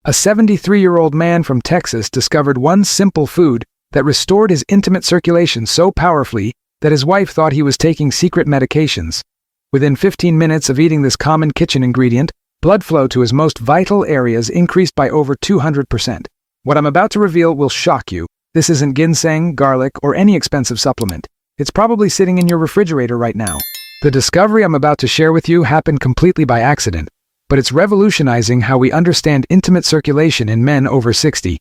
A 73-year-old man from Texas discovered one simple food that restored his intimate circulation so powerfully that his wife thought he was taking secret medications. Within 15 minutes of eating this common kitchen ingredient, blood flow to his most vital areas increased by over 200%. What I'm about to reveal will shock you. This isn't ginseng, garlic, or any expensive supplement. It's probably sitting in your refrigerator right now. The discovery I'm about to share with you happened completely by accident, but it's revolutionizing how we understand intimate circulation in men over 60.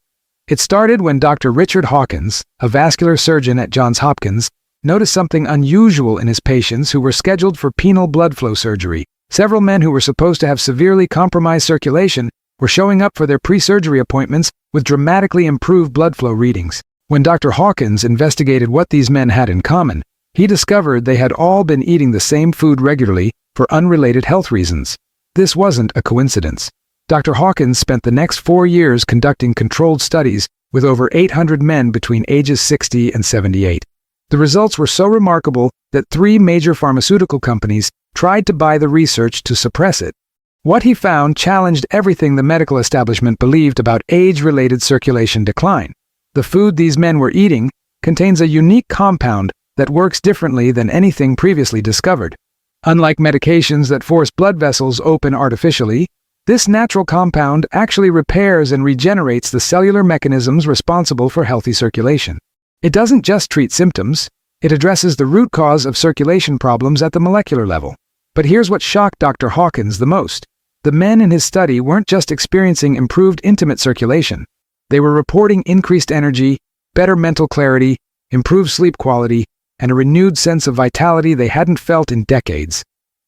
It started when Dr. Richard Hawkins, a vascular surgeon at Johns Hopkins, noticed something unusual in his patients who were scheduled for penile blood flow surgery. Several men who were supposed to have severely compromised circulation were showing up for their pre-surgery appointments with dramatically improved blood flow readings. When Dr. Hawkins investigated what these men had in common, he discovered they had all been eating the same food regularly for unrelated health reasons. This wasn't a coincidence. Dr. Hawkins spent the next 4 years conducting controlled studies with over 800 men between ages 60 and 78. The results were so remarkable that 3 major pharmaceutical companies tried to buy the research to suppress it. What he found challenged everything the medical establishment believed about age-related circulation decline. The food these men were eating contains a unique compound that works differently than anything previously discovered. Unlike medications that force blood vessels open artificially, this natural compound actually repairs and regenerates the cellular mechanisms responsible for healthy circulation. It doesn't just treat symptoms, it addresses the root cause of circulation problems at the molecular level. But here's what shocked Dr. Hawkins the most. The men in his study weren't just experiencing improved intimate circulation. They were reporting increased energy, better mental clarity, improved sleep quality, and a renewed sense of vitality they hadn't felt in decades.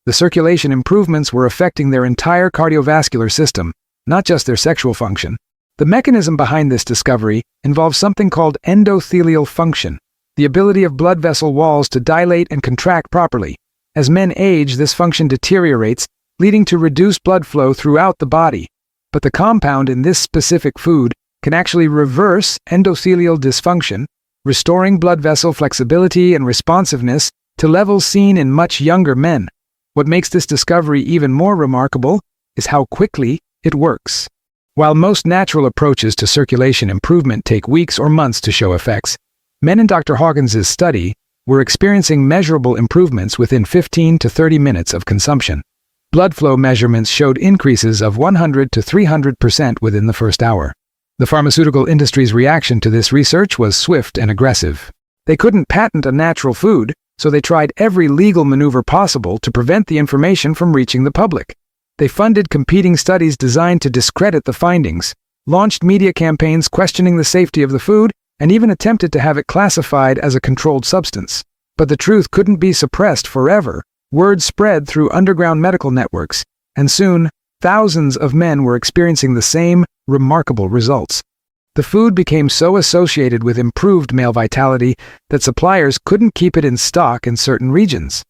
The circulation improvements were affecting their entire cardiovascular system, not just their sexual function. The mechanism behind this discovery involves something called endothelial function, the ability of blood vessel walls to dilate and contract properly. As men age, this function deteriorates, leading to reduced blood flow throughout the body. But the compound in this specific food can actually reverse endothelial dysfunction, restoring blood vessel flexibility and responsiveness to levels seen in much younger men. What makes this discovery even more remarkable is how quickly it works. While most natural approaches to circulation improvement take weeks or months to show effects, men in Dr. Hawkins' study were experiencing measurable improvements within 15 to 30 minutes of consumption. Blood flow measurements showed increases of 100 to 300% within the first hour. The pharmaceutical industry's reaction to this research was swift and aggressive. They couldn't patent a natural food, so they tried every legal maneuver possible to prevent the information from reaching the public. They funded competing studies designed to discredit the findings, launched media campaigns questioning the safety of the food, and even attempted to have it classified as a controlled substance. But the truth couldn't be suppressed forever. Word spread through underground medical networks, and soon, thousands of men were experiencing the same remarkable results. The food became so associated with improved male vitality that suppliers couldn't keep it in stock in certain regions.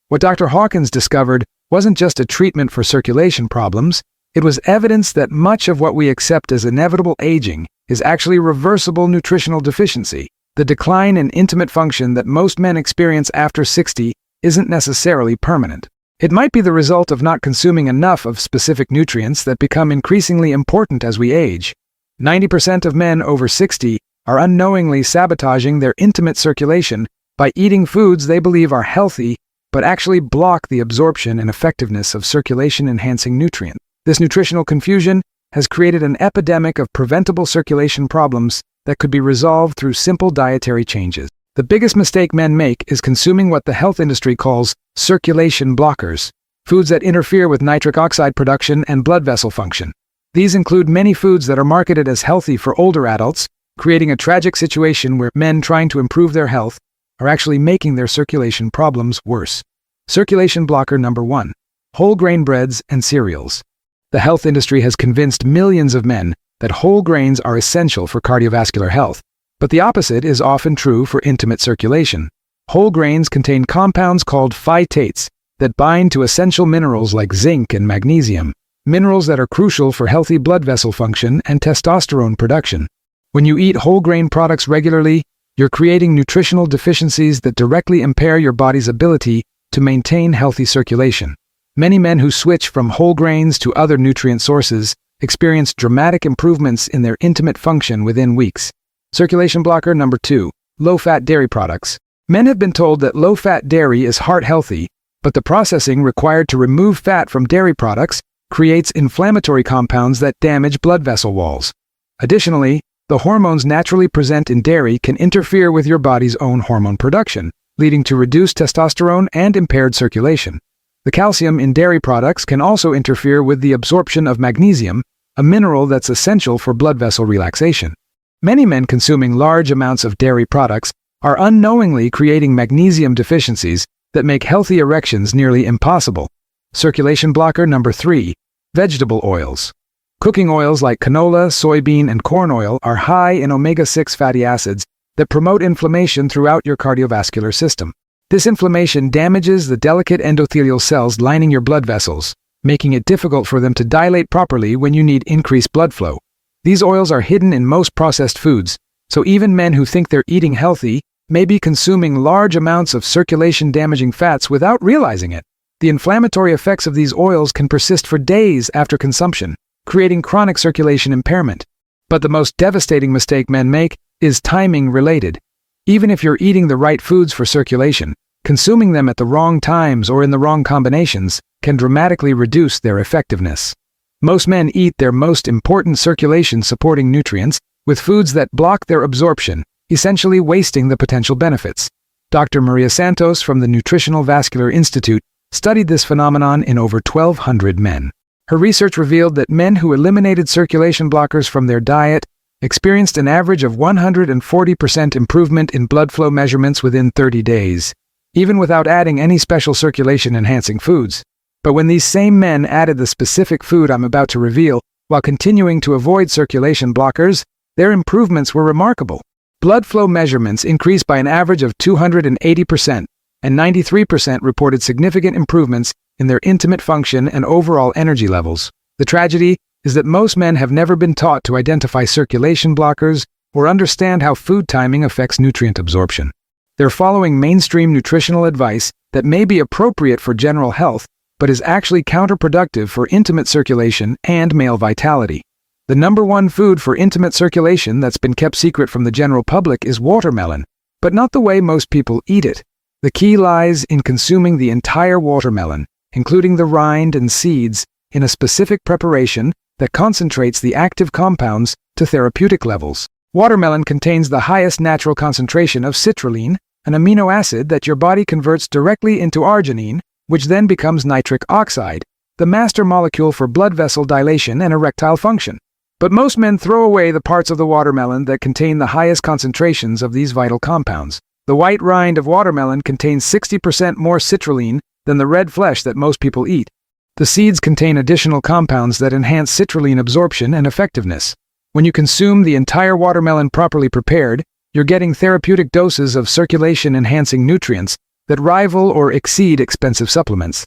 What Dr. Hawkins discovered wasn't just a treatment for circulation problems, it was evidence that much of what we accept as inevitable aging is actually reversible nutritional deficiency. The decline in intimate function that most men experience after 60 isn't necessarily permanent. It might be the result of not consuming enough of specific nutrients that become increasingly important as we age. 90% of men over 60 are unknowingly sabotaging their intimate circulation by eating foods they believe are healthy but actually block the absorption and effectiveness of circulation-enhancing nutrients. This nutritional confusion has created an epidemic of preventable circulation problems that could be resolved through simple dietary changes. The biggest mistake men make is consuming what the health industry calls circulation blockers, foods that interfere with nitric oxide production and blood vessel function. These include many foods that are marketed as healthy for older adults, creating a tragic situation where men trying to improve their health are actually making their circulation problems worse. Circulation blocker number 1: whole grain breads and cereals. The health industry has convinced millions of men that whole grains are essential for cardiovascular health, but the opposite is often true for intimate circulation. Whole grains contain compounds called phytates that bind to essential minerals like zinc and magnesium, minerals that are crucial for healthy blood vessel function and testosterone production. When you eat whole grain products regularly, you're creating nutritional deficiencies that directly impair your body's ability to maintain healthy circulation. Many men who switch from whole grains to other nutrient sources experienced dramatic improvements in their intimate function within weeks. Circulation blocker number 2, low-fat dairy products. Men have been told that low-fat dairy is heart-healthy, but the processing required to remove fat from dairy products creates inflammatory compounds that damage blood vessel walls. Additionally, the hormones naturally present in dairy can interfere with your body's own hormone production, leading to reduced testosterone and impaired circulation. The calcium in dairy products can also interfere with the absorption of magnesium, a mineral that's essential for blood vessel relaxation. Many men consuming large amounts of dairy products are unknowingly creating magnesium deficiencies that make healthy erections nearly impossible. Circulation blocker number 3, vegetable oils. Cooking oils like canola, soybean, and corn oil are high in omega-6 fatty acids that promote inflammation throughout your cardiovascular system. This inflammation damages the delicate endothelial cells lining your blood vessels, making it difficult for them to dilate properly when you need increased blood flow. These oils are hidden in most processed foods, so even men who think they're eating healthy may be consuming large amounts of circulation-damaging fats without realizing it. The inflammatory effects of these oils can persist for days after consumption, creating chronic circulation impairment. But the most devastating mistake men make is timing-related. Even if you're eating the right foods for circulation, consuming them at the wrong times or in the wrong combinations can dramatically reduce their effectiveness. Most men eat their most important circulation-supporting nutrients with foods that block their absorption, essentially wasting the potential benefits. Dr. Maria Santos from the Nutritional Vascular Institute studied this phenomenon in over 1,200 men. Her research revealed that men who eliminated circulation blockers from their diet experienced an average of 140% improvement in blood flow measurements within 30 days, even without adding any special circulation-enhancing foods. But when these same men added the specific food I'm about to reveal, while continuing to avoid circulation blockers, their improvements were remarkable. Blood flow measurements increased by an average of 280%, and 93% reported significant improvements in their intimate function and overall energy levels. The tragedy is that most men have never been taught to identify circulation blockers or understand how food timing affects nutrient absorption. They're following mainstream nutritional advice that may be appropriate for general health, but is actually counterproductive for intimate circulation and male vitality. The number one food for intimate circulation that's been kept secret from the general public is watermelon, but not the way most people eat it. The key lies in consuming the entire watermelon, including the rind and seeds, in a specific preparation that concentrates the active compounds to therapeutic levels. Watermelon contains the highest natural concentration of citrulline, an amino acid that your body converts directly into arginine, which then becomes nitric oxide, the master molecule for blood vessel dilation and erectile function. But most men throw away the parts of the watermelon that contain the highest concentrations of these vital compounds. The white rind of watermelon contains 60% more citrulline than the red flesh that most people eat. The seeds contain additional compounds that enhance citrulline absorption and effectiveness. When you consume the entire watermelon properly prepared, you're getting therapeutic doses of circulation-enhancing nutrients that rival or exceed expensive supplements.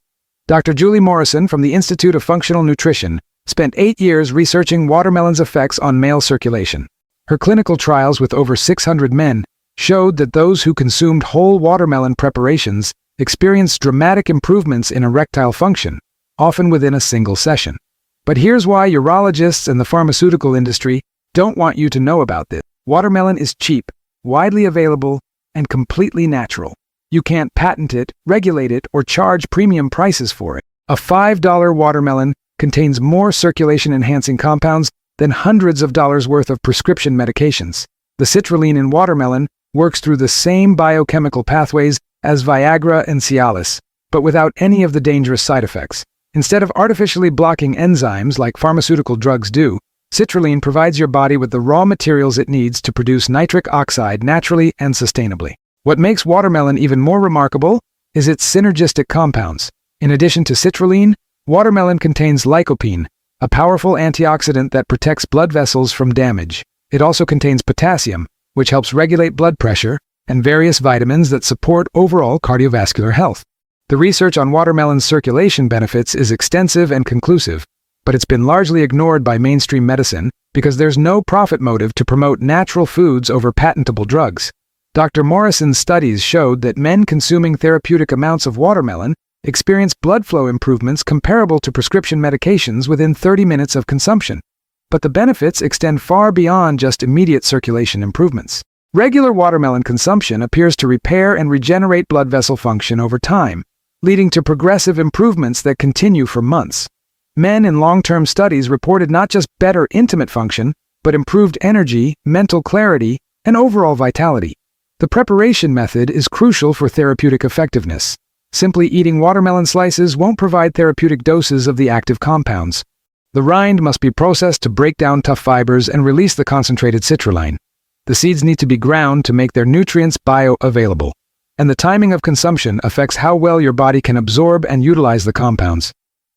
Dr. Julie Morrison from the Institute of Functional Nutrition spent 8 years researching watermelon's effects on male circulation. Her clinical trials with over 600 men showed that those who consumed whole watermelon preparations experienced dramatic improvements in erectile function, often within a single session. But here's why urologists and the pharmaceutical industry don't want you to know about this. Watermelon is cheap, widely available, and completely natural. You can't patent it, regulate it, or charge premium prices for it. A $5 watermelon contains more circulation-enhancing compounds than hundreds of dollars worth of prescription medications. The citrulline in watermelon works through the same biochemical pathways as Viagra and Cialis, but without any of the dangerous side effects. Instead of artificially blocking enzymes like pharmaceutical drugs do, citrulline provides your body with the raw materials it needs to produce nitric oxide naturally and sustainably. What makes watermelon even more remarkable is its synergistic compounds. In addition to citrulline, watermelon contains lycopene, a powerful antioxidant that protects blood vessels from damage. It also contains potassium, which helps regulate blood pressure, and various vitamins that support overall cardiovascular health. The research on watermelon's circulation benefits is extensive and conclusive, but it's been largely ignored by mainstream medicine because there's no profit motive to promote natural foods over patentable drugs. Dr. Morrison's studies showed that men consuming therapeutic amounts of watermelon experience blood flow improvements comparable to prescription medications within 30 minutes of consumption. but the benefits extend far beyond just immediate circulation improvements. Regular watermelon consumption appears to repair and regenerate blood vessel function over time, leading to progressive improvements that continue for months. Men in long-term studies reported not just better intimate function, but improved energy, mental clarity, and overall vitality. The preparation method is crucial for therapeutic effectiveness. Simply eating watermelon slices won't provide therapeutic doses of the active compounds. The rind must be processed to break down tough fibers and release the concentrated citrulline. The seeds need to be ground to make their nutrients bioavailable, and the timing of consumption affects how well your body can absorb and utilize the compounds.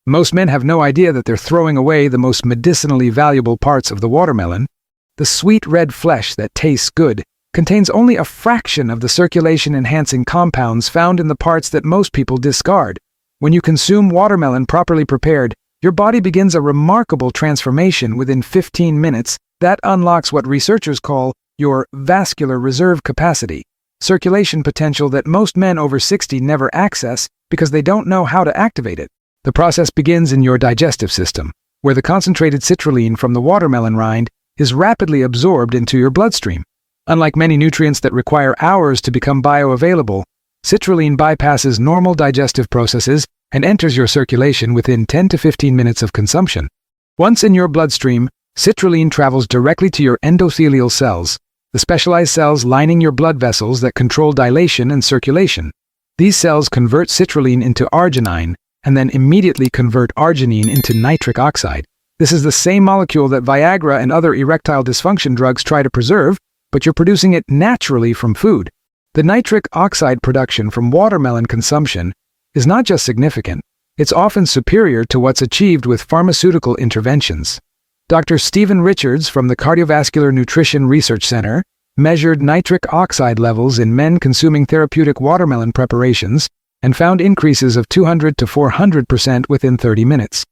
Most men have no idea that they're throwing away the most medicinally valuable parts of the watermelon. The sweet red flesh that tastes good contains only a fraction of the circulation-enhancing compounds found in the parts that most people discard. When you consume watermelon properly prepared, your body begins a remarkable transformation within 15 minutes that unlocks what researchers call your vascular reserve capacity, circulation potential that most men over 60 never access because they don't know how to activate it. The process begins in your digestive system, where the concentrated citrulline from the watermelon rind is rapidly absorbed into your bloodstream. Unlike many nutrients that require hours to become bioavailable, citrulline bypasses normal digestive processes and enters your circulation within 10 to 15 minutes of consumption. Once in your bloodstream, citrulline travels directly to your endothelial cells, the specialized cells lining your blood vessels that control dilation and circulation. These cells convert citrulline into arginine and then immediately convert arginine into nitric oxide. This is the same molecule that Viagra and other erectile dysfunction drugs try to preserve, but you're producing it naturally from food. The nitric oxide production from watermelon consumption is not just significant, it's often superior to what's achieved with pharmaceutical interventions. Dr. Stephen Richards from the Cardiovascular Nutrition Research Center measured nitric oxide levels in men consuming therapeutic watermelon preparations and found increases of 200 to 400% within 30 minutes.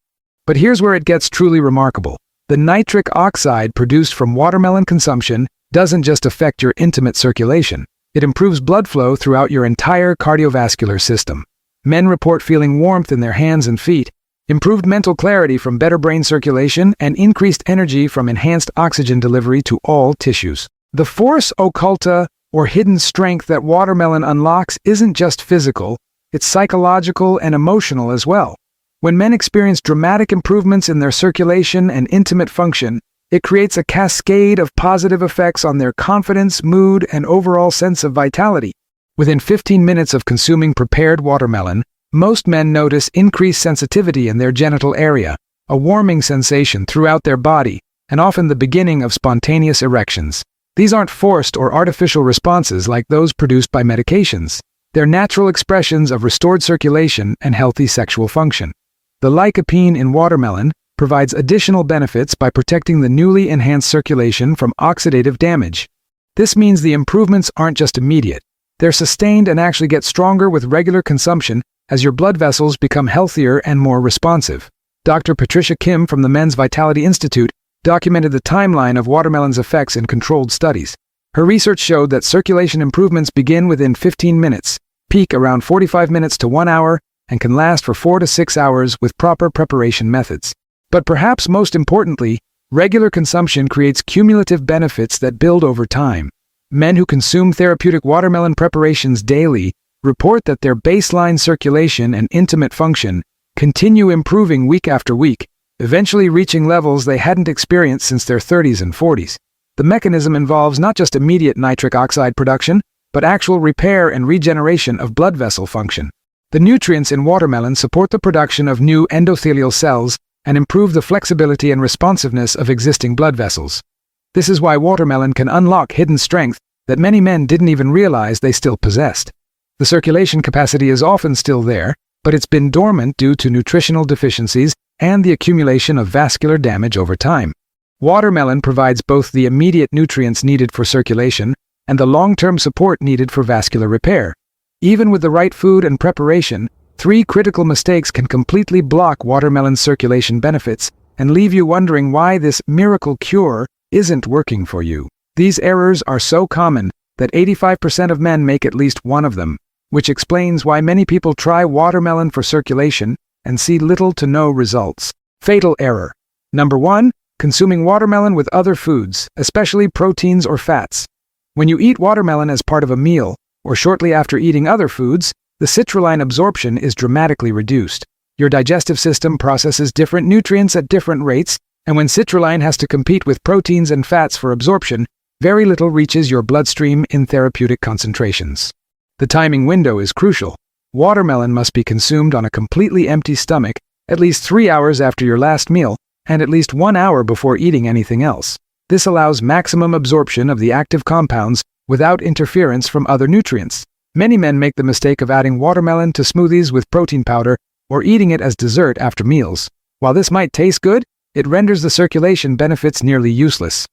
But here's where it gets truly remarkable. The nitric oxide produced from watermelon consumption doesn't just affect your intimate circulation, it improves blood flow throughout your entire cardiovascular system. Men report feeling warmth in their hands and feet, improved mental clarity from better brain circulation, and increased energy from enhanced oxygen delivery to all tissues. The force occulta, or hidden strength that watermelon unlocks, isn't just physical, it's psychological and emotional as well. When men experience dramatic improvements in their circulation and intimate function, it creates a cascade of positive effects on their confidence, mood, and overall sense of vitality. Within 15 minutes of consuming prepared watermelon, most men notice increased sensitivity in their genital area, a warming sensation throughout their body, and often the beginning of spontaneous erections. These aren't forced or artificial responses like those produced by medications. They're natural expressions of restored circulation and healthy sexual function. The lycopene in watermelon provides additional benefits by protecting the newly enhanced circulation from oxidative damage. This means the improvements aren't just immediate. They're sustained and actually get stronger with regular consumption as your blood vessels become healthier and more responsive. Dr. Patricia Kim from the Men's Vitality Institute documented the timeline of watermelon's effects in controlled studies. Her research showed that circulation improvements begin within 15 minutes, peak around 45 minutes to 1 hour, and can last for 4 to 6 hours with proper preparation methods. But perhaps most importantly, regular consumption creates cumulative benefits that build over time. Men who consume therapeutic watermelon preparations daily report that their baseline circulation and intimate function continue improving week after week, eventually reaching levels they hadn't experienced since their 30s and 40s. The mechanism involves not just immediate nitric oxide production, but actual repair and regeneration of blood vessel function. The nutrients in watermelon support the production of new endothelial cells and improve the flexibility and responsiveness of existing blood vessels. This is why watermelon can unlock hidden strength that many men didn't even realize they still possessed. The circulation capacity is often still there, but it's been dormant due to nutritional deficiencies and the accumulation of vascular damage over time. Watermelon provides both the immediate nutrients needed for circulation and the long-term support needed for vascular repair. Even with the right food and preparation, 3 critical mistakes can completely block watermelon's circulation benefits and leave you wondering why this miracle cure isn't working for you. These errors are so common that 85% of men make at least one of them, which explains why many people try watermelon for circulation and see little to no results. Fatal error. Number 1. consuming watermelon with other foods, especially proteins or fats. When you eat watermelon as part of a meal, or shortly after eating other foods, the citrulline absorption is dramatically reduced. Your digestive system processes different nutrients at different rates, and when citrulline has to compete with proteins and fats for absorption, very little reaches your bloodstream in therapeutic concentrations. The timing window is crucial. Watermelon must be consumed on a completely empty stomach at least 3 hours after your last meal and at least 1 hour before eating anything else. This allows maximum absorption of the active compounds without interference from other nutrients. Many men make the mistake of adding watermelon to smoothies with protein powder or eating it as dessert after meals. While this might taste good, it renders the circulation benefits nearly useless.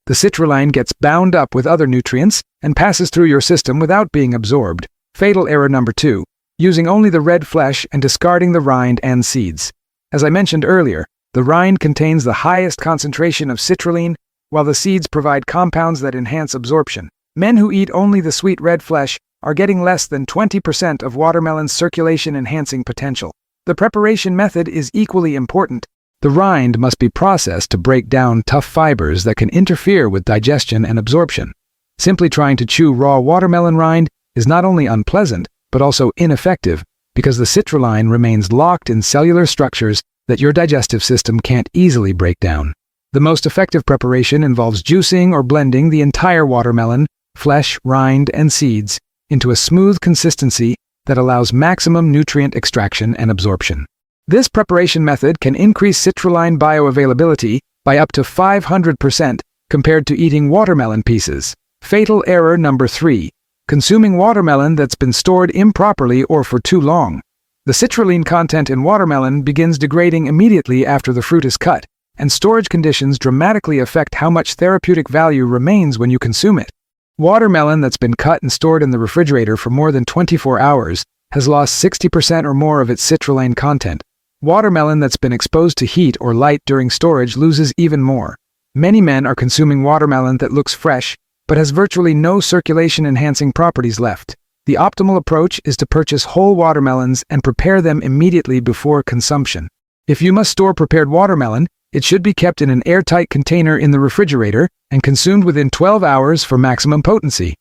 The citrulline gets bound up with other nutrients and passes through your system without being absorbed. Fatal error number 2. Using only the red flesh and discarding the rind and seeds. As I mentioned earlier, the rind contains the highest concentration of citrulline, while the seeds provide compounds that enhance absorption. Men who eat only the sweet red flesh are getting less than 20% of watermelon's circulation-enhancing potential. The preparation method is equally important. The rind must be processed to break down tough fibers that can interfere with digestion and absorption. Simply trying to chew raw watermelon rind is not only unpleasant, but also ineffective because the citrulline remains locked in cellular structures that your digestive system can't easily break down. The most effective preparation involves juicing or blending the entire watermelon, flesh, rind, and seeds into a smooth consistency that allows maximum nutrient extraction and absorption. This preparation method can increase citrulline bioavailability by up to 500% compared to eating watermelon pieces. Fatal error number 3. Consuming watermelon that's been stored improperly or for too long. The citrulline content in watermelon begins degrading immediately after the fruit is cut, and storage conditions dramatically affect how much therapeutic value remains when you consume it. Watermelon that's been cut and stored in the refrigerator for more than 24 hours has lost 60% or more of its citrulline content. Watermelon that's been exposed to heat or light during storage loses even more. Many men are consuming watermelon that looks fresh, but has virtually no circulation-enhancing properties left. The optimal approach is to purchase whole watermelons and prepare them immediately before consumption. If you must store prepared watermelon, it should be kept in an airtight container in the refrigerator and consumed within 12 hours for maximum potency.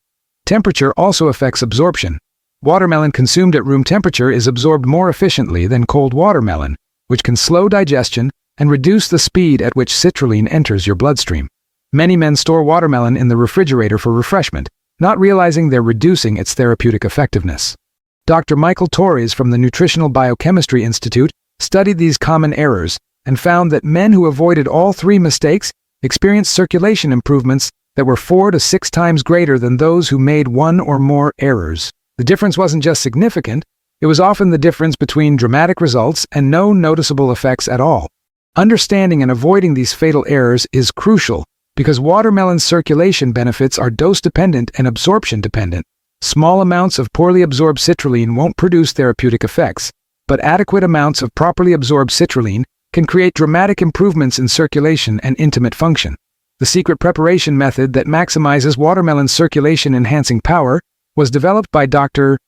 Temperature also affects absorption. Watermelon consumed at room temperature is absorbed more efficiently than cold watermelon, which can slow digestion and reduce the speed at which citrulline enters your bloodstream. Many men store watermelon in the refrigerator for refreshment, not realizing they're reducing its therapeutic effectiveness. Dr. Michael Torres from the Nutritional Biochemistry Institute studied these common errors and found that men who avoided all 3 mistakes experienced circulation improvements that were 4 to 6 times greater than those who made 1 or more errors. The difference wasn't just significant, it was often the difference between dramatic results and no noticeable effects at all. Understanding and avoiding these fatal errors is crucial because watermelon's circulation benefits are dose-dependent and absorption-dependent. Small amounts of poorly absorbed citrulline won't produce therapeutic effects, but adequate amounts of properly absorbed citrulline can create dramatic improvements in circulation and intimate function. The secret preparation method that maximizes watermelon's circulation-enhancing power was developed by Dr.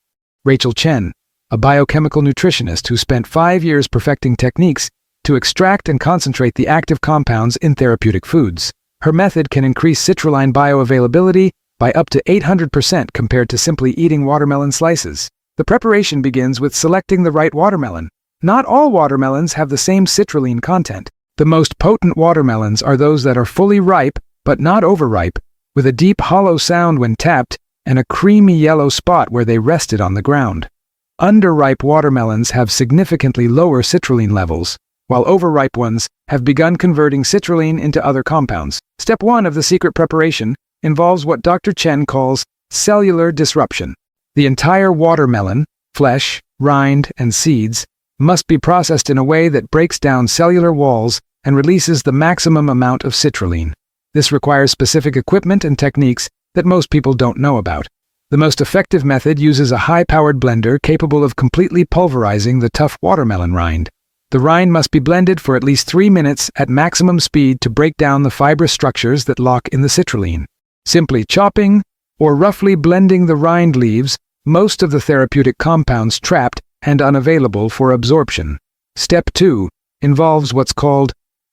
Rachel Chen, a biochemical nutritionist who spent 5 years perfecting techniques to extract and concentrate the active compounds in therapeutic foods. Her method can increase citrulline bioavailability by up to 800% compared to simply eating watermelon slices. The preparation begins with selecting the right watermelon. Not all watermelons have the same citrulline content. The most potent watermelons are those that are fully ripe but not overripe, with a deep hollow sound when tapped and a creamy yellow spot where they rested on the ground. Underripe watermelons have significantly lower citrulline levels, while overripe ones have begun converting citrulline into other compounds. Step 1 of the secret preparation involves what Dr. Chen calls cellular disruption. The entire watermelon, flesh, rind, and seeds must be processed in a way that breaks down cellular walls and releases the maximum amount of citrulline. This requires specific equipment and techniques that most people don't know about. The most effective method uses a high-powered blender capable of completely pulverizing the tough watermelon rind. The rind must be blended for at least 3 minutes at maximum speed to break down the fibrous structures that lock in the citrulline. Simply chopping or roughly blending the rind leaves most of the therapeutic compounds trapped and unavailable for absorption. Step 2 involves what's called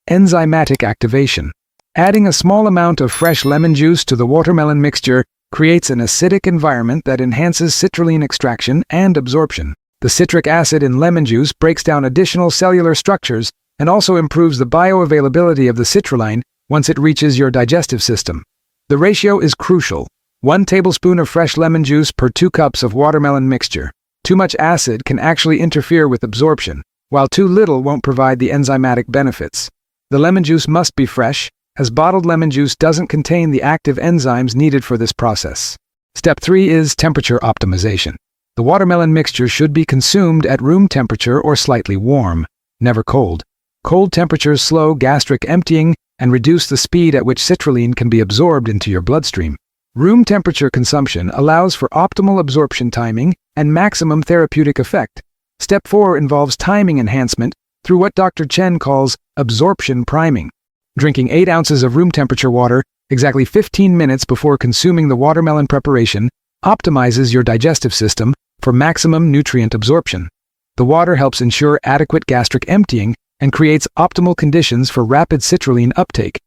enzymatic activation. Adding a small amount of fresh lemon juice to the watermelon mixture creates an acidic environment that enhances citrulline extraction and absorption. The citric acid in lemon juice breaks down additional cellular structures and also improves the bioavailability of the citrulline once it reaches your digestive system. The ratio is crucial: 1 tablespoon of fresh lemon juice per 2 cups of watermelon mixture. Too much acid can actually interfere with absorption, while too little won't provide the enzymatic benefits. The lemon juice must be fresh, as bottled lemon juice doesn't contain the active enzymes needed for this process. Step 3 is temperature optimization. The watermelon mixture should be consumed at room temperature or slightly warm, never cold. Cold temperatures slow gastric emptying and reduce the speed at which citrulline can be absorbed into your bloodstream. Room temperature consumption allows for optimal absorption timing and maximum therapeutic effect. Step 4 involves timing enhancement through what Dr. Chen calls absorption priming. Drinking 8 ounces of room temperature water exactly 15 minutes before consuming the watermelon preparation optimizes your digestive system for maximum nutrient absorption. The water helps ensure adequate gastric emptying and creates optimal conditions for rapid citrulline uptake.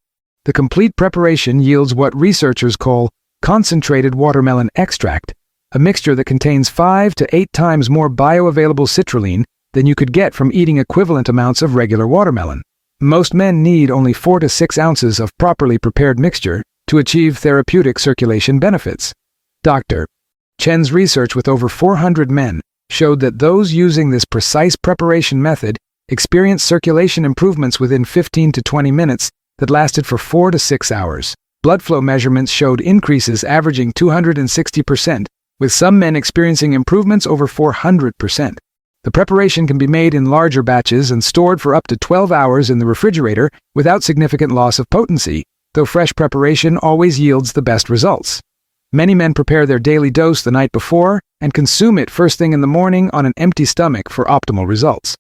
The complete preparation yields what researchers call concentrated watermelon extract, a mixture that contains 5 to 8 times more bioavailable citrulline than you could get from eating equivalent amounts of regular watermelon. Most men need only 4 to 6 ounces of properly prepared mixture to achieve therapeutic circulation benefits. Dr. Chen's research with over 400 men showed that those using this precise preparation method experienced circulation improvements within 15 to 20 minutes that lasted for 4 to 6 hours. Blood flow measurements showed increases averaging 260%, with some men experiencing improvements over 400%. The preparation can be made in larger batches and stored for up to 12 hours in the refrigerator without significant loss of potency, though fresh preparation always yields the best results. Many men prepare their daily dose the night before and consume it first thing in the morning on an empty stomach for optimal results.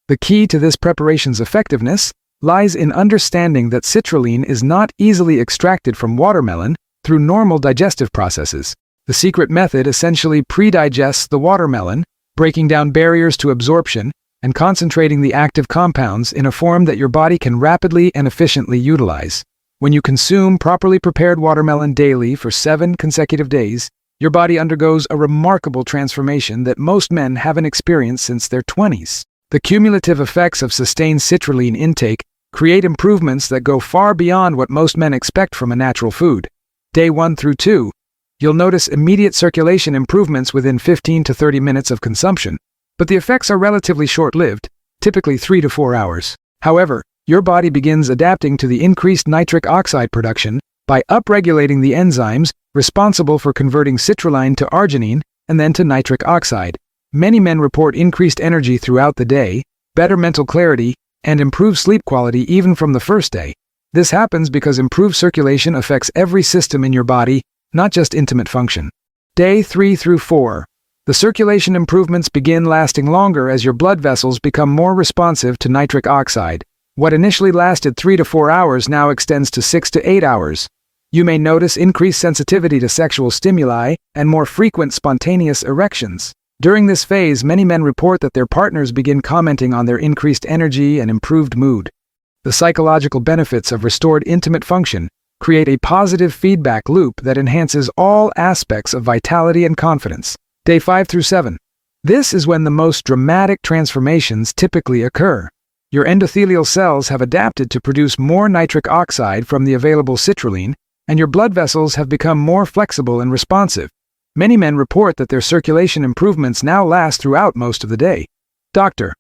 The key to this preparation's effectiveness lies in understanding that citrulline is not easily extracted from watermelon through normal digestive processes. The secret method essentially pre-digests the watermelon, breaking down barriers to absorption and concentrating the active compounds in a form that your body can rapidly and efficiently utilize. When you consume properly prepared watermelon daily for 7 consecutive days, your body undergoes a remarkable transformation that most men haven't experienced since their 20s. The cumulative effects of sustained citrulline intake create improvements that go far beyond what most men expect from a natural food. Day 1 through 2, you'll notice immediate circulation improvements within 15 to 30 minutes of consumption, but the effects are relatively short-lived, typically 3 to 4 hours. However, your body begins adapting to the increased nitric oxide production by upregulating the enzymes responsible for converting citrulline to arginine and then to nitric oxide. Many men report increased energy throughout the day, better mental clarity, and improved sleep quality even from the first day. This happens because improved circulation affects every system in your body, not just intimate function. Day 3 through 4. The circulation improvements begin lasting longer as your blood vessels become more responsive to nitric oxide. What initially lasted 3 to 4 hours now extends to 6 to 8 hours. You may notice increased sensitivity to sexual stimuli and more frequent spontaneous erections. During this phase, many men report that their partners begin commenting on their increased energy and improved mood. The psychological benefits of restored intimate function create a positive feedback loop that enhances all aspects of vitality and confidence. Day 5 through 7. This is when the most dramatic transformations typically occur. Your endothelial cells have adapted to produce more nitric oxide from the available citrulline, and your blood vessels have become more flexible and responsive. Many men report that their circulation improvements now last throughout most of the day. Dr.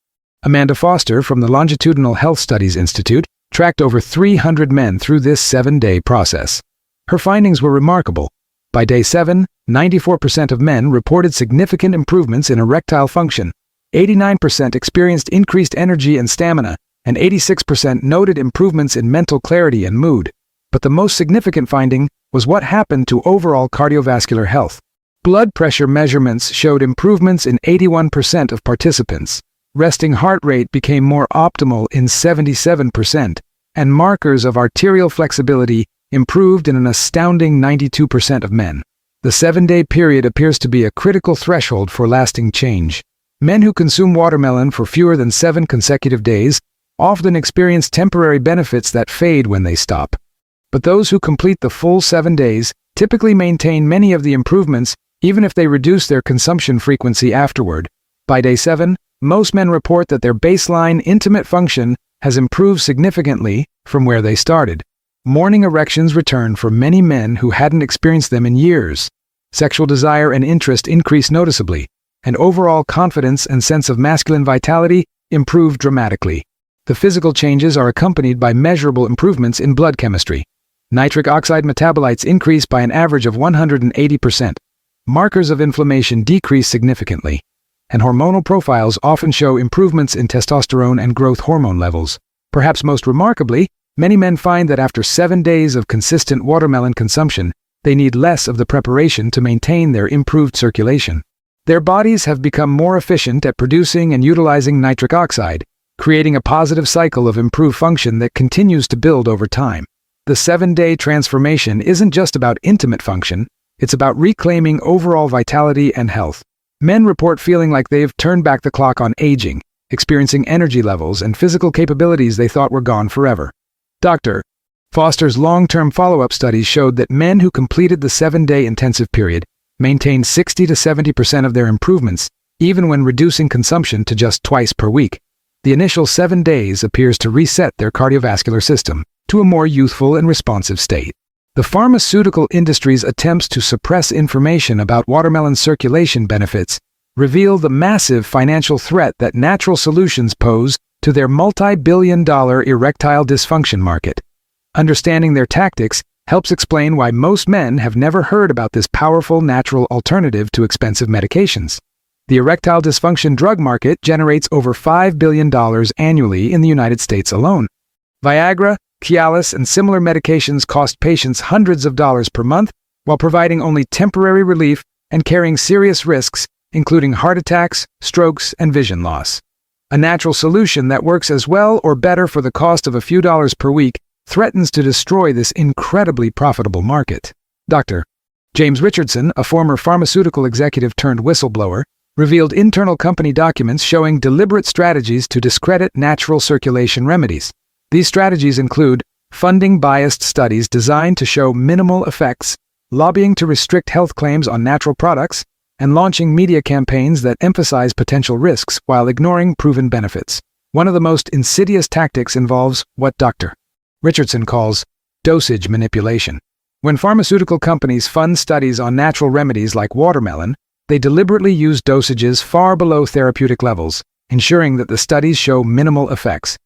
Amanda Foster from the Longitudinal Health Studies Institute tracked over 300 men through this 7-day process. Her findings were remarkable. By day 7, 94% of men reported significant improvements in erectile function, 89% experienced increased energy and stamina, and 86% noted improvements in mental clarity and mood. But the most significant finding was what happened to overall cardiovascular health. Blood pressure measurements showed improvements in 81% of participants. Resting heart rate became more optimal in 77%, and markers of arterial flexibility improved in an astounding 92% of men. The 7-day period appears to be a critical threshold for lasting change. Men who consume watermelon for fewer than 7 consecutive days often experience temporary benefits that fade when they stop. But those who complete the full 7 days typically maintain many of the improvements even if they reduce their consumption frequency afterward. By day 7, most men report that their baseline intimate function has improved significantly from where they started. Morning erections return for many men who hadn't experienced them in years. Sexual desire and interest increase noticeably, and overall confidence and sense of masculine vitality improve dramatically. The physical changes are accompanied by measurable improvements in blood chemistry. Nitric oxide metabolites increase by an average of 180%. Markers of inflammation decrease significantly, and hormonal profiles often show improvements in testosterone and growth hormone levels. Perhaps most remarkably, many men find that after 7 days of consistent watermelon consumption, they need less of the preparation to maintain their improved circulation. Their bodies have become more efficient at producing and utilizing nitric oxide, creating a positive cycle of improved function that continues to build over time. The 7-day transformation isn't just about intimate function, it's about reclaiming overall vitality and health. Men report feeling like they've turned back the clock on aging, experiencing energy levels and physical capabilities they thought were gone forever. Dr. Foster's long-term follow-up studies showed that men who completed the 7-day intensive period maintained 60 to 70% of their improvements, even when reducing consumption to just twice per week. The initial 7 days appears to reset their cardiovascular system to a more youthful and responsive state. The pharmaceutical industry's attempts to suppress information about watermelon circulation benefits reveal the massive financial threat that natural solutions pose to their multi-billion-dollar erectile dysfunction market. Understanding their tactics helps explain why most men have never heard about this powerful natural alternative to expensive medications. The erectile dysfunction drug market generates over $5 billion annually in the United States alone. Viagra, Cialis, and similar medications cost patients hundreds of dollars per month while providing only temporary relief and carrying serious risks, including heart attacks, strokes, and vision loss. A natural solution that works as well or better for the cost of a few dollars per week threatens to destroy this incredibly profitable market. Dr. James Richardson, a former pharmaceutical executive turned whistleblower, revealed internal company documents showing deliberate strategies to discredit natural circulation remedies. These strategies include funding biased studies designed to show minimal effects, lobbying to restrict health claims on natural products, and launching media campaigns that emphasize potential risks while ignoring proven benefits. One of the most insidious tactics involves what Dr. Richardson calls dosage manipulation. When pharmaceutical companies fund studies on natural remedies like watermelon, they deliberately use dosages far below therapeutic levels, ensuring that the studies show minimal effects.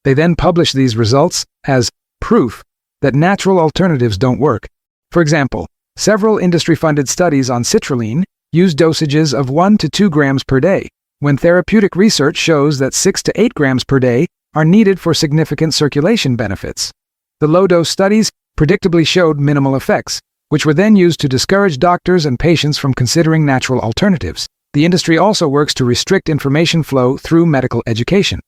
They then publish these results as proof that natural alternatives don't work. For example, several industry-funded studies on citrulline use dosages of 1 to 2 grams per day, when therapeutic research shows that 6 to 8 grams per day are needed for significant circulation benefits. The low-dose studies predictably showed minimal effects, which were then used to discourage doctors and patients from considering natural alternatives. The industry also works to restrict information flow through medical education.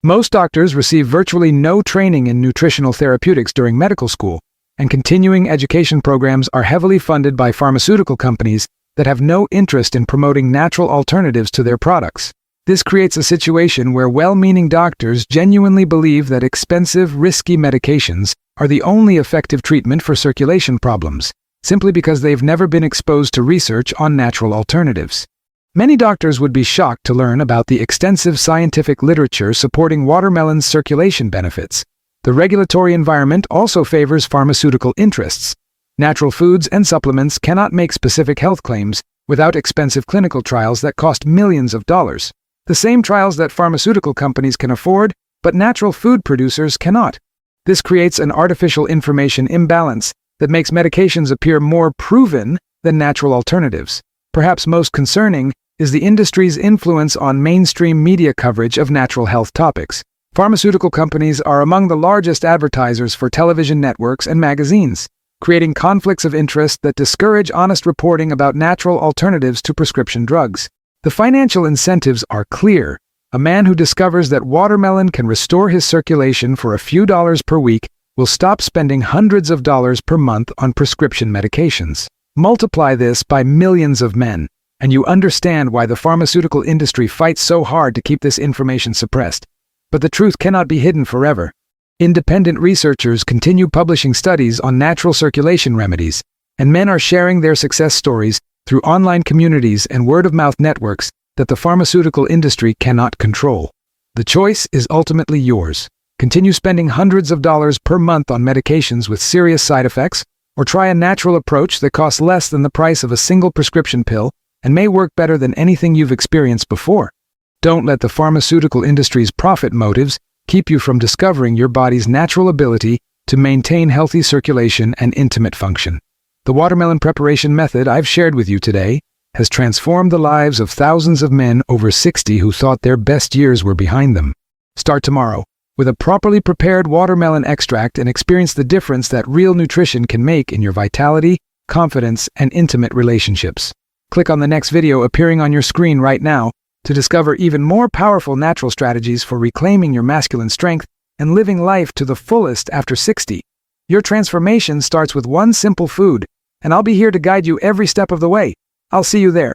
Most doctors receive virtually no training in nutritional therapeutics during medical school, and continuing education programs are heavily funded by pharmaceutical companies that have no interest in promoting natural alternatives to their products. This creates a situation where well-meaning doctors genuinely believe that expensive, risky medications are the only effective treatment for circulation problems, simply because they've never been exposed to research on natural alternatives. Many doctors would be shocked to learn about the extensive scientific literature supporting watermelon's circulation benefits. The regulatory environment also favors pharmaceutical interests. Natural foods and supplements cannot make specific health claims without expensive clinical trials that cost millions of dollars. The same trials that pharmaceutical companies can afford, but natural food producers cannot. This creates an artificial information imbalance that makes medications appear more proven than natural alternatives. Perhaps most concerning is the industry's influence on mainstream media coverage of natural health topics. Pharmaceutical companies are among the largest advertisers for television networks and magazines, creating conflicts of interest that discourage honest reporting about natural alternatives to prescription drugs. The financial incentives are clear. A man who discovers that watermelon can restore his circulation for a few dollars per week will stop spending hundreds of dollars per month on prescription medications. Multiply this by millions of men, and you understand why the pharmaceutical industry fights so hard to keep this information suppressed. But the truth cannot be hidden forever. Independent researchers continue publishing studies on natural circulation remedies, and men are sharing their success stories through online communities and word-of-mouth networks that the pharmaceutical industry cannot control. The choice is ultimately yours. Continue spending hundreds of dollars per month on medications with serious side effects, or try a natural approach that costs less than the price of a single prescription pill and may work better than anything you've experienced before. Don't let the pharmaceutical industry's profit motives keep you from discovering your body's natural ability to maintain healthy circulation and intimate function. The watermelon preparation method I've shared with you today has transformed the lives of thousands of men over 60 who thought their best years were behind them. Start tomorrow with a properly prepared watermelon extract and experience the difference that real nutrition can make in your vitality, confidence, and intimate relationships. Click on the next video appearing on your screen right now to discover even more powerful natural strategies for reclaiming your masculine strength and living life to the fullest after 60. Your transformation starts with one simple food, and I'll be here to guide you every step of the way. I'll see you there.